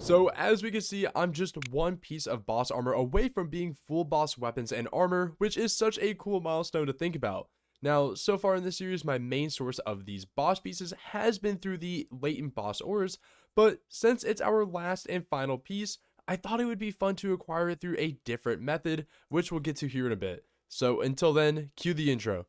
So as we can see, I'm just one piece of boss armor away from being full boss weapons and armor, which is such a cool milestone to think about. Now, so far in this series, my main source of these boss pieces has been through the latent boss ores, but since it's our last and final piece, I thought it would be fun to acquire it through a different method, which we'll get to here in a bit. So until then, cue the intro.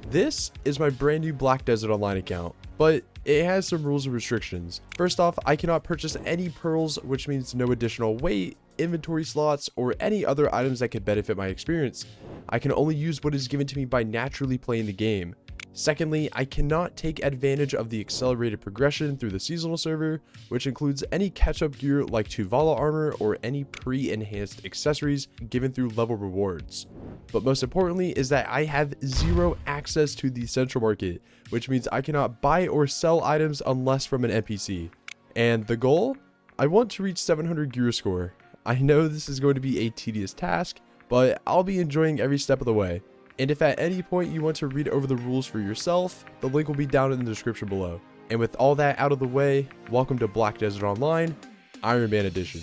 This is my brand new Black Desert Online account, but it has some rules and restrictions. First off, I cannot purchase any pearls, which means no additional weight, inventory slots, or any other items that could benefit my experience. I can only use what is given to me by naturally playing the game. Secondly, I cannot take advantage of the accelerated progression through the seasonal server, which includes any catch-up gear like Tuvala armor or any pre-enhanced accessories given through level rewards. But most importantly is that I have zero access to the central market, which means I cannot buy or sell items unless from an NPC. And the goal? I want to reach 700 gear score. I know this is going to be a tedious task, but I'll be enjoying every step of the way. And if at any point you want to read over the rules for yourself, the link will be down in the description below. And with all that out of the way, welcome to Black Desert Online, Ironman Edition.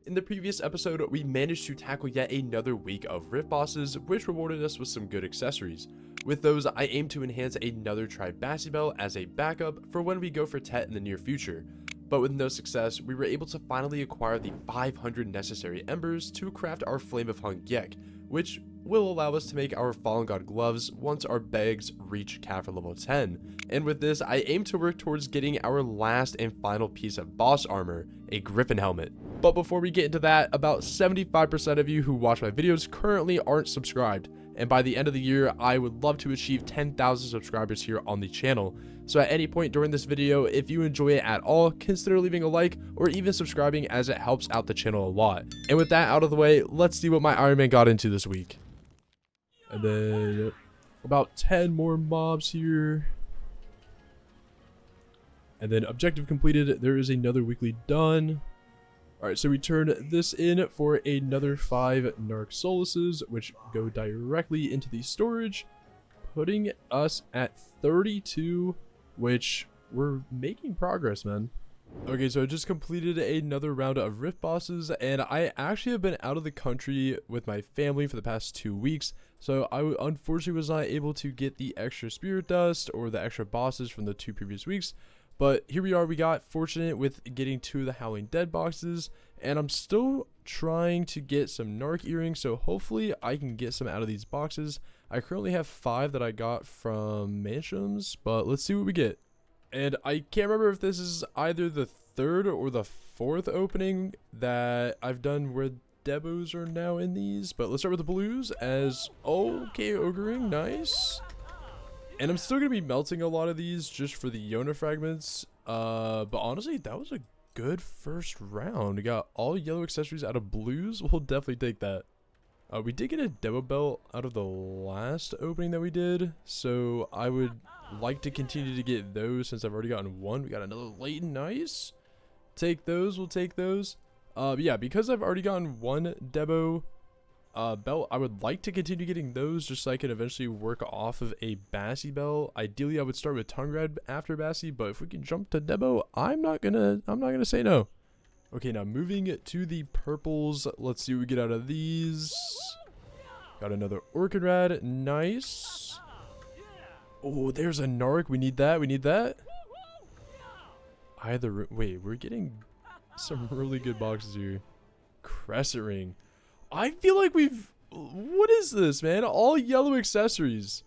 In the previous episode, we managed to tackle yet another week of rift bosses, which rewarded us with some good accessories. With those, I aim to enhance another Tribassi belt as a backup for when we go for Tet in the near future. But with no success, we were able to finally acquire the 500 necessary embers to craft our Flame of Hungyek, which will allow us to make our Fallen God gloves once our bags reach Kafir level 10. And with this, I aim to work towards getting our last and final piece of boss armor, a Griffin helmet. But before we get into that, about 75% of you who watch my videos currently aren't subscribed. And by the end of the year, I would love to achieve 10,000 subscribers here on the channel. So at any point during this video, if you enjoy it at all, consider leaving a like or even subscribing, as it helps out the channel a lot. And with that out of the way, let's see what my Ironman got into this week. And then about 10 more mobs here. And then objective completed. There is another weekly done. Alright, so we turn this in for another 5 Narc Solaces, which go directly into the storage, putting us at 32, which we're making progress, man. Okay, so I just completed another round of rift bosses, and I actually have been out of the country with my family for the past 2 weeks, so I unfortunately was not able to get the extra spirit dust or the extra bosses from the 2 previous weeks. But here we are, we got fortunate with getting 2 of the Howling Dead boxes, and I'm still trying to get some Narc earrings, so hopefully I can get some out of these boxes. I currently have 5 that I got from Mansions, but let's see what we get. And I can't remember if this is either the 3rd or the 4th opening that I've done where Debos are now in these, but let's start with the blues as, okay, Ogring, nice. And I'm still going to be melting a lot of these just for the Yona fragments. But honestly, that was a good first round. We got all yellow accessories out of blues. We'll definitely take that. We did get a demo belt out of the last opening that we did. So I would like to continue to get those since I've already gotten 1. We got another latent, nice. Take those, we'll take those. Yeah, because I've already gotten 1 demo belt, I would like to continue getting those just so I can eventually work off of a Bassi belt. Ideally I would start with Tongue Red after Bassi, but if we can jump to Debo, I'm not gonna say no. Okay, now moving to the purples, let's see what we get out of these. Got another Orchid Rad, nice. Oh, there's a Narc, we need that, wait, we're getting some really good boxes here. Crescent Ring. I feel like what is this, man? All yellow accessories.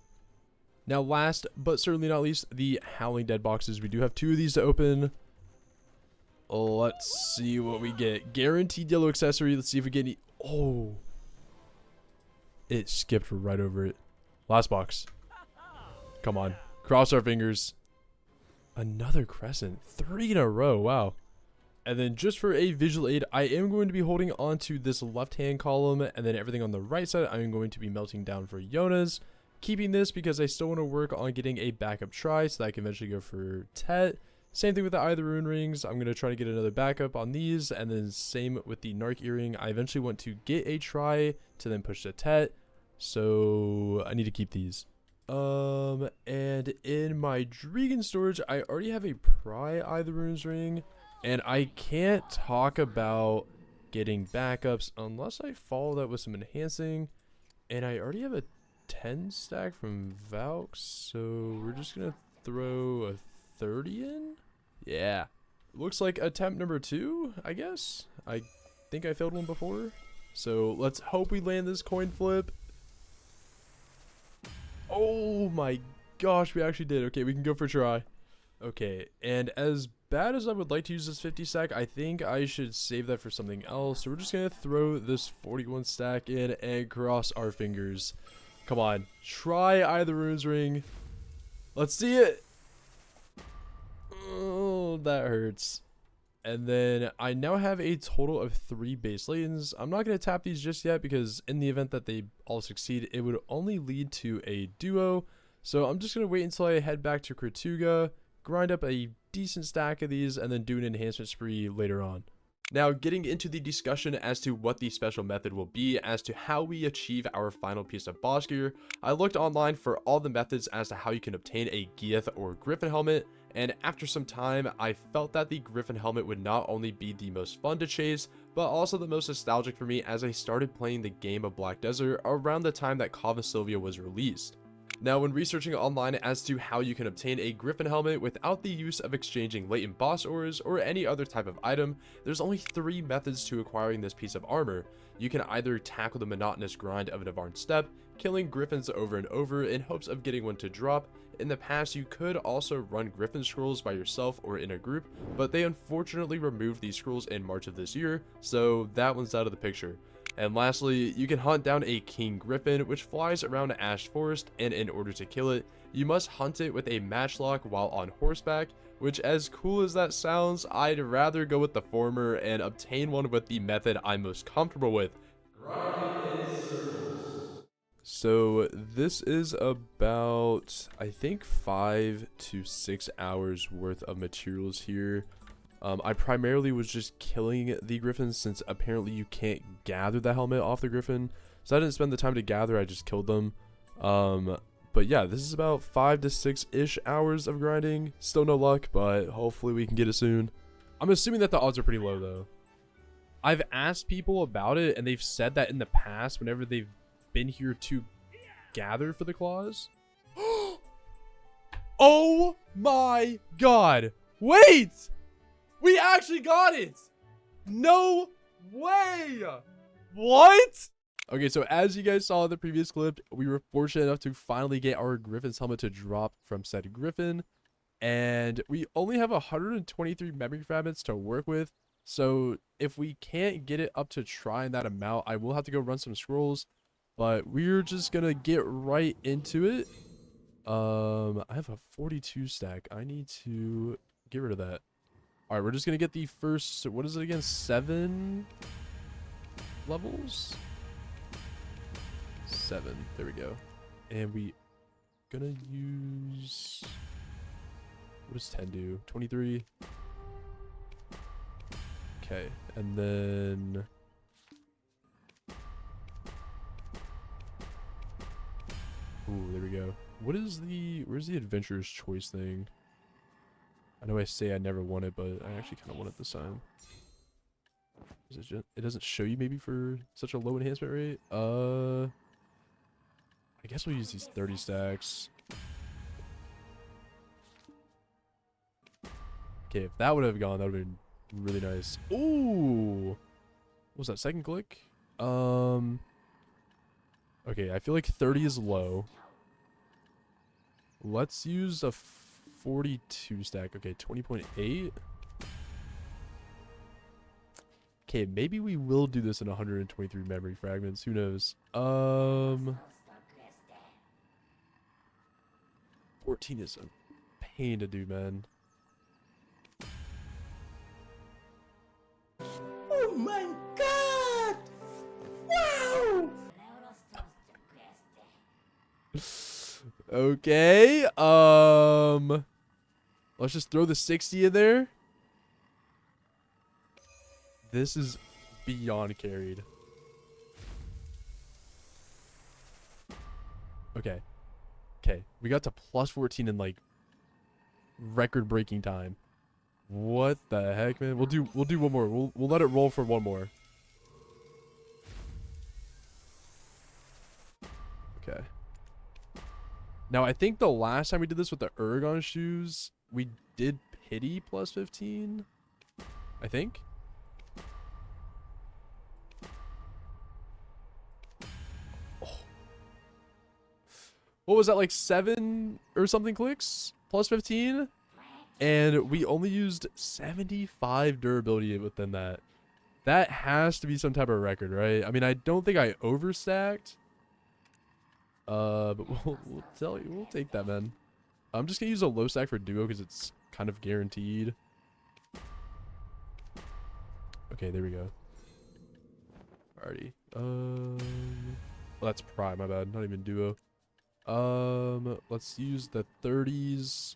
Now last, but certainly not least, the Howling Dead boxes. We do have 2 of these to open. Let's see what we get. Guaranteed yellow accessory. Let's see if we get any. Oh. It skipped right over it. Last box. Come on. Cross our fingers. Another crescent. 3 in a row. Wow. And then just for a visual aid, I am going to be holding on to this left-hand column, and then everything on the right side, I'm going to be melting down for Yona's. Keeping this because I still want to work on getting a backup try so that I can eventually go for Tet. Same thing with the Eye of the Rune rings. I'm going to try to get another backup on these, and then same with the Narc earring. I eventually want to get a try to then push to Tet. So I need to keep these. And in my Dragon storage, I already have a Pry Eye the Runes ring, and I can't talk about getting backups unless I follow that with some enhancing, and I already have a 10 stack from Valk, so we're just gonna throw a 30 in. Yeah, looks like attempt number 2, I guess. I think I failed one before, so let's hope we land this coin flip. Oh my gosh, we actually did. Okay, we can go for a try. Okay, and as bad as I would like to use this 50 stack, I think I should save that for something else. So we're just going to throw this 41 stack in and cross our fingers. Come on, try Eye of the Runes ring. Let's see it. Oh, that hurts. And then I now have a total of 3 base Laytons. I'm not going to tap these just yet because in the event that they all succeed, it would only lead to a duo. So I'm just going to wait until I head back to Kratuga, grind up a decent stack of these, and then do an enhancement spree later on. Now, getting into the discussion as to what the special method will be as to how we achieve our final piece of boss gear, I looked online for all the methods as to how you can obtain a Geath or Griffin helmet, and after some time, I felt that the Griffin helmet would not only be the most fun to chase, but also the most nostalgic for me as I started playing the game of Black Desert around the time that Call of Sylvia was released. Now, when researching online as to how you can obtain a Griffin helmet without the use of exchanging latent boss ores or any other type of item, there's only 3 methods to acquiring this piece of armor. You can either tackle the monotonous grind of an Avarn Steppe, killing Griffins over and over in hopes of getting one to drop. In the past, you could also run Griffin scrolls by yourself or in a group, but they unfortunately removed these scrolls in March of this year, so that one's out of the picture. And lastly, you can hunt down a King Griffin, which flies around Ash Forest, and in order to kill it, you must hunt it with a matchlock while on horseback, which, as cool as that sounds, I'd rather go with the former and obtain one with the method I'm most comfortable with: grinding in circles. So this is about, I think, 5 to 6 hours worth of materials here. I primarily was just killing the Griffins since apparently you can't gather the helmet off the Griffin. So I didn't spend the time to gather, I just killed them. But yeah, this is about 5 to 6-ish hours of grinding. Still no luck, but hopefully we can get it soon. I'm assuming that the odds are pretty low though. I've asked people about it and they've said that in the past, whenever they've been here to gather for the claws. Oh my god! Wait! We actually got it! No way! What? Okay, so as you guys saw in the previous clip, we were fortunate enough to finally get our Griffin's helmet to drop from said Griffin. And we only have 123 memory fragments to work with. So if we can't get it up to trying that amount, I will have to go run some scrolls. But we're just gonna get right into it. I have a 42 stack. I need to get rid of that. All right, we're just going to get the first, what is it again? 7 levels? 7. There we go. And we going to use, what does 10 do? 23. Okay. And then ooh, there we go. What is the, where's the adventurer's choice thing? I know I say I never won it, but I actually kind of won it this time. Is it just, it doesn't show you maybe for such a low enhancement rate? I guess we'll use these 30 stacks. Okay, if that would have gone, that would have been really nice. Ooh! What was that, second click? Okay, I feel like 30 is low. Let's use a 42 stack. Okay, 20.8. Okay, maybe we will do this in 123 memory fragments. Who knows? 14 is a pain to do, man. Oh my god! Wow! Okay, let's just throw the 60 in there. This is beyond carried. Okay. Okay. We got to plus 14 in like record-breaking time. What the heck, man? We'll do one more. We'll let it roll for one more. Okay. Now, I think the last time we did this with the Ergon shoes, we did pity plus 15. I think. Oh. What was that, like 7 or something clicks? Plus 15? And we only used 75 durability within that. That has to be some type of record, right? I mean, I don't think I overstacked. But we'll tell you, we'll take that, man. I'm just gonna use a low stack for duo because it's kind of guaranteed. Okay, there we go. Alrighty. Well, that's prime, my bad. Not even duo. Let's use the 30s.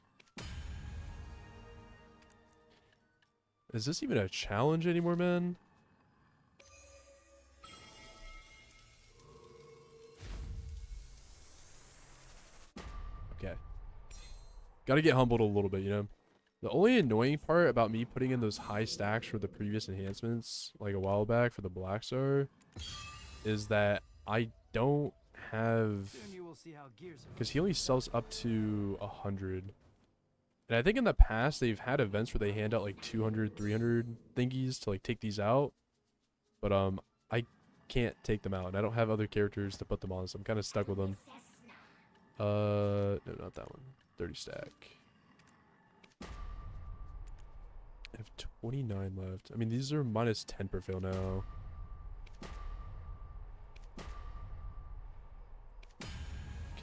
Is this even a challenge anymore, man? Okay. Gotta get humbled a little bit, you know? The only annoying part about me putting in those high stacks for the previous enhancements, like a while back for the Black Star, is that I don't have... Because he only sells up to 100. And I think in the past, they've had events where they hand out like 200, 300 thingies to like take these out. But I can't take them out, and I don't have other characters to put them on, so I'm kind of stuck with them. No, not that one. 30 stack. I have 29 left. I mean, these are minus 10 per fail now.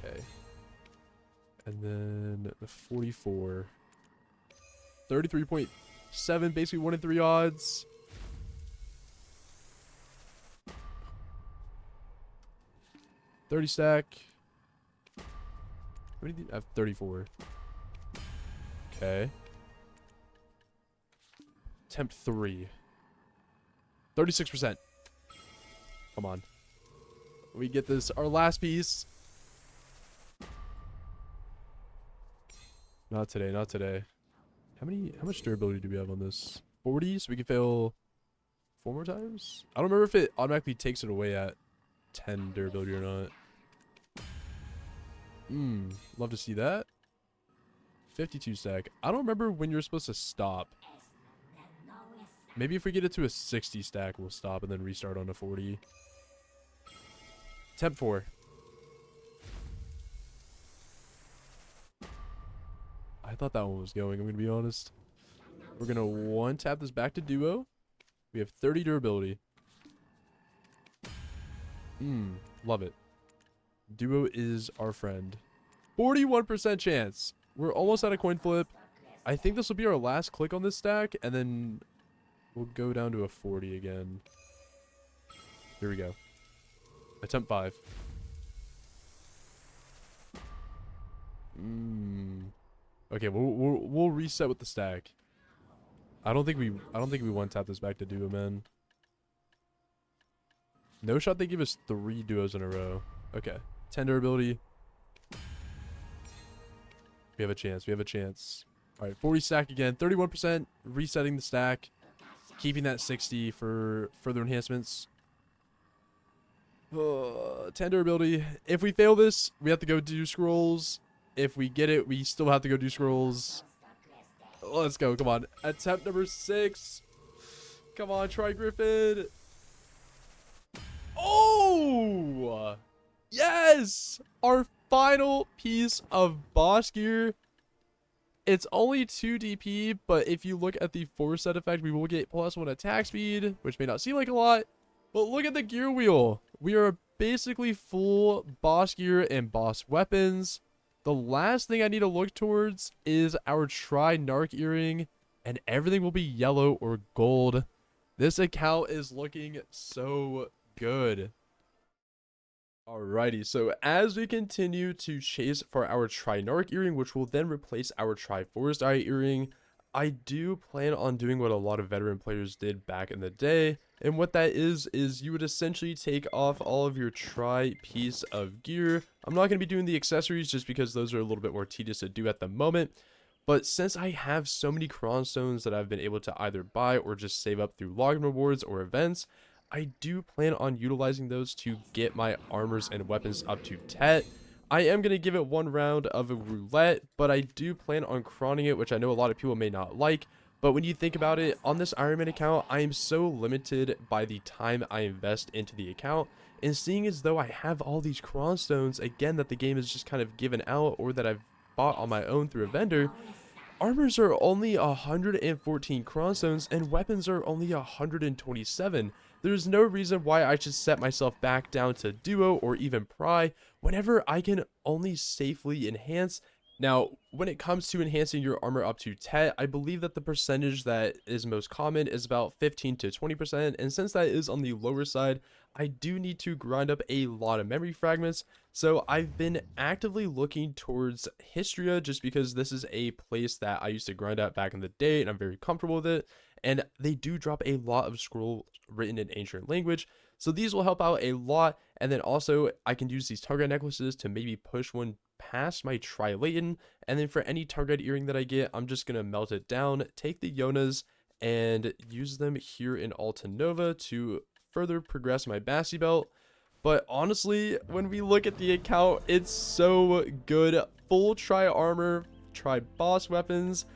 Okay. And then the 44. 33.7, basically 1 in 3 odds. $30 stack. How many do I have? 34. Okay. Temp 3. 36%. Come on. We get this. Our last piece. Not today, not today. How much durability do we have on this? 40, so we can fail 4 more times? I don't remember if it automatically takes it away at 10 durability or not. Love to see that. 52 stack. I don't remember when you're supposed to stop. Maybe if we get it to a 60 stack, we'll stop and then restart on a 40. Temp 4. I thought that one was going, I'm going to be honest. We're going to one tap this back to duo. We have 30 durability. Love it. Duo is our friend. 41% chance. We're almost at a coin flip. I think this will be our last click on this stack, and then we'll go down to a 40 again. Here we go. Attempt 5. Okay, we'll reset with the stack. I don't think we one tap this back to duo, man. No shot they give us 3 duos in a row. Okay. 10 durability. We have a chance. We have a chance. Alright, 40 stack again. 31%. Resetting the stack. Keeping that 60 for further enhancements. 10 durability. If we fail this, we have to go do scrolls. If we get it, we still have to go do scrolls. Let's go. Come on. Attempt number 6. Come on, try Griffin. Oh! Yes! Our final piece of boss gear. It's only 2 DP, but if you look at the 4 set effect, we will get +1 attack speed, which may not seem like a lot. But look at the gear wheel. We are basically full boss gear and boss weapons. The last thing I need to look towards is our Tri-Narc earring, and everything will be yellow or gold. This account is looking so good. Alrighty, so as we continue to chase for our Tri-Narc earring, which will then replace our Tri-Forest Eye earring, I do plan on doing what a lot of veteran players did back in the day. And what that is you would essentially take off all of your piece of gear. I'm not going to be doing the accessories just because those are a little bit more tedious to do at the moment. But since I have so many Stones that I've been able to either buy or just save up through login rewards or events, I do plan on utilizing those to get my armors and weapons up to 10. I am going to give it one round of a roulette, but I do plan on crowning it, which I know a lot of people may not like. But when you think about it, on this Ironman account, I am so limited by the time I invest into the account. And seeing as though I have all these Stones, again, that the game has just kind of given out or that I've bought on my own through a vendor, armors are only 114 Stones and weapons are only 127. There's no reason why I should set myself back down to duo or even pry whenever I can only safely enhance. Now, when it comes to enhancing your armor up to 10, I believe that the percentage that is most common is about 15 to 20%, and since that is on the lower side, I do need to grind up a lot of memory fragments. So I've been actively looking towards Histria just because this is a place that I used to grind at back in the day and I'm very comfortable with it. And they do drop a lot of scrolls written in ancient language. So these will help out a lot. And then also I can use these target necklaces to maybe push one past my Trilaton. And then for any target earring that I get, I'm just going to melt it down, take the Yonas and use them here in Alta Nova to further progress my Bassi belt. But honestly, when we look at the account, it's so good. Full tri armor, tri boss weapons.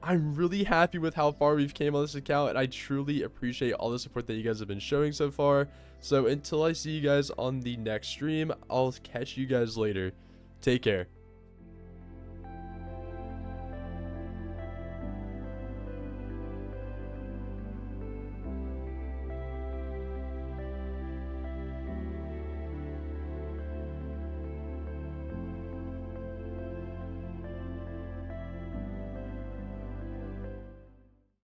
I'm really happy with how far we've came on this account, and I truly appreciate all the support that you guys have been showing so far. So until I see you guys on the next stream, I'll catch you guys later. Take care.